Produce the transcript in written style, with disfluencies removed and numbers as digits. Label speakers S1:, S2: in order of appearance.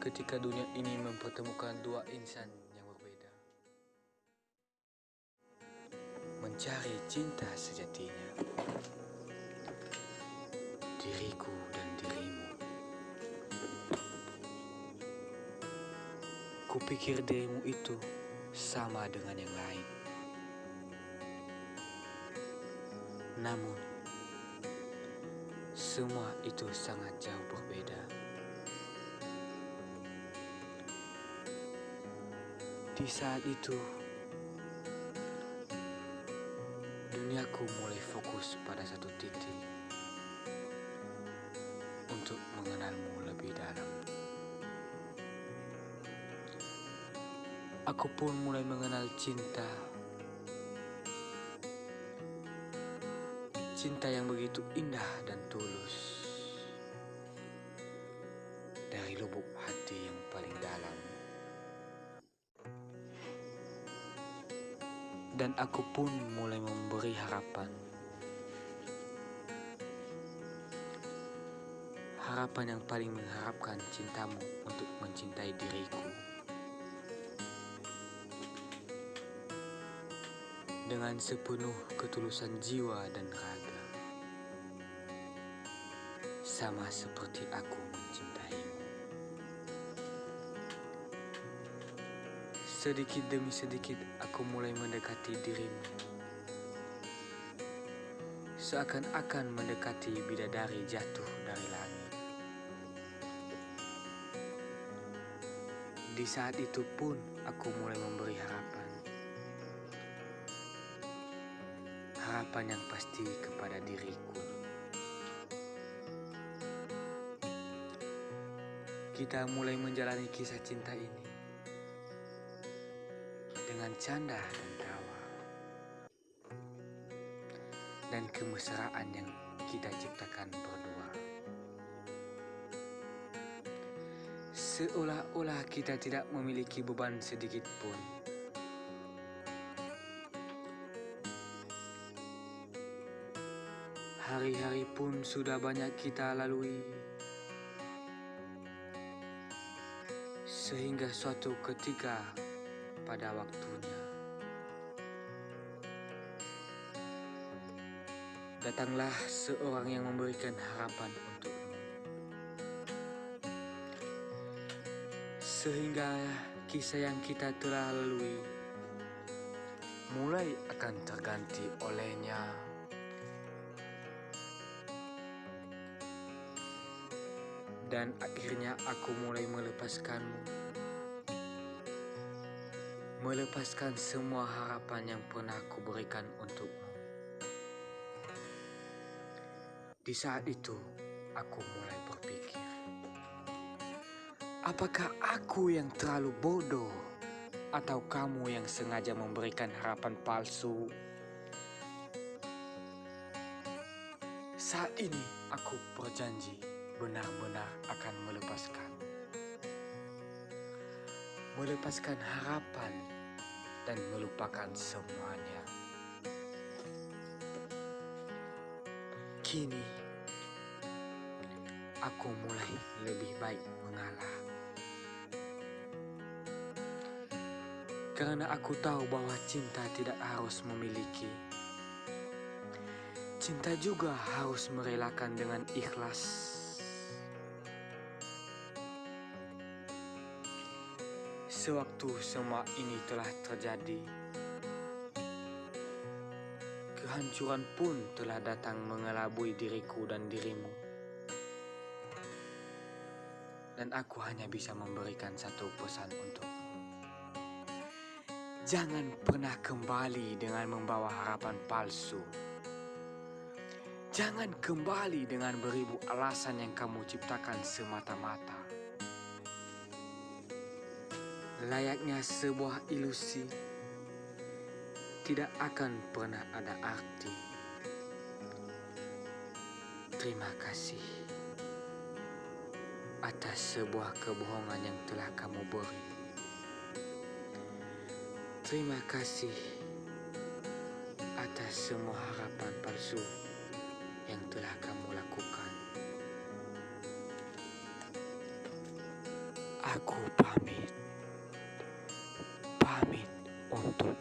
S1: ketika dunia ini mempertemukan dua insan yang berbeda, mencari cinta sejatinya, diriku dan dirimu. Kupikir dirimu itu sama dengan yang lain, namun semua itu sangat jauh berbeda. Di saat itu, duniaku mulai fokus pada satu titik untuk mengenalmu lebih dalam. Aku pun mulai mengenal cinta. Cinta yang begitu indah dan tulus. Dari lubuk hati yang paling dalam. Dan aku pun mulai memberi harapan. Harapan yang paling mengharapkan cintamu untuk mencintai diriku. Dengan sepenuh ketulusan jiwa dan raga. Sama seperti aku mencintaimu. Sedikit demi sedikit aku mulai mendekati dirimu. Seakan-akan mendekati bidadari jatuh dari langit. Di saat itu pun aku mulai memberi harapan. Harapan yang pasti kepada diriku. Kita mulai menjalani kisah cinta ini dengan canda dan tawa dan kemesraan yang kita ciptakan berdua. Seolah-olah kita tidak memiliki beban sedikit pun. Hari-hari pun sudah banyak kita lalui. Sehingga suatu ketika pada waktunya datanglah seorang yang memberikan harapan untukmu. Sehingga kisah yang kita telah lalui mulai akan terganti olehnya. Dan akhirnya aku mulai melepaskanmu. Melepaskan semua harapan yang pernah aku berikan untukmu. Di saat itu, aku mulai berpikir, apakah aku yang terlalu bodoh atau kamu yang sengaja memberikan harapan palsu? Saat ini aku berjanji benar-benar akan melepaskan harapan dan melupakan semuanya. Kini, aku mulai lebih baik mengalah. Karena aku tahu bahwa cinta tidak harus memiliki. Cinta juga harus merelakan dengan ikhlas. Sewaktu semua ini telah terjadi, kehancuran pun telah datang mengelabui diriku dan dirimu. Dan aku hanya bisa memberikan satu pesan untukmu. Jangan pernah kembali dengan membawa harapan palsu. Jangan kembali dengan beribu alasan yang kamu ciptakan semata-mata. Layaknya sebuah ilusi, tidak akan pernah ada arti. Terima kasih atas sebuah kebohongan yang telah kamu beri. Terima kasih atas semua harapan palsu yang telah kamu lakukan. Aku pamit. Pamit untuk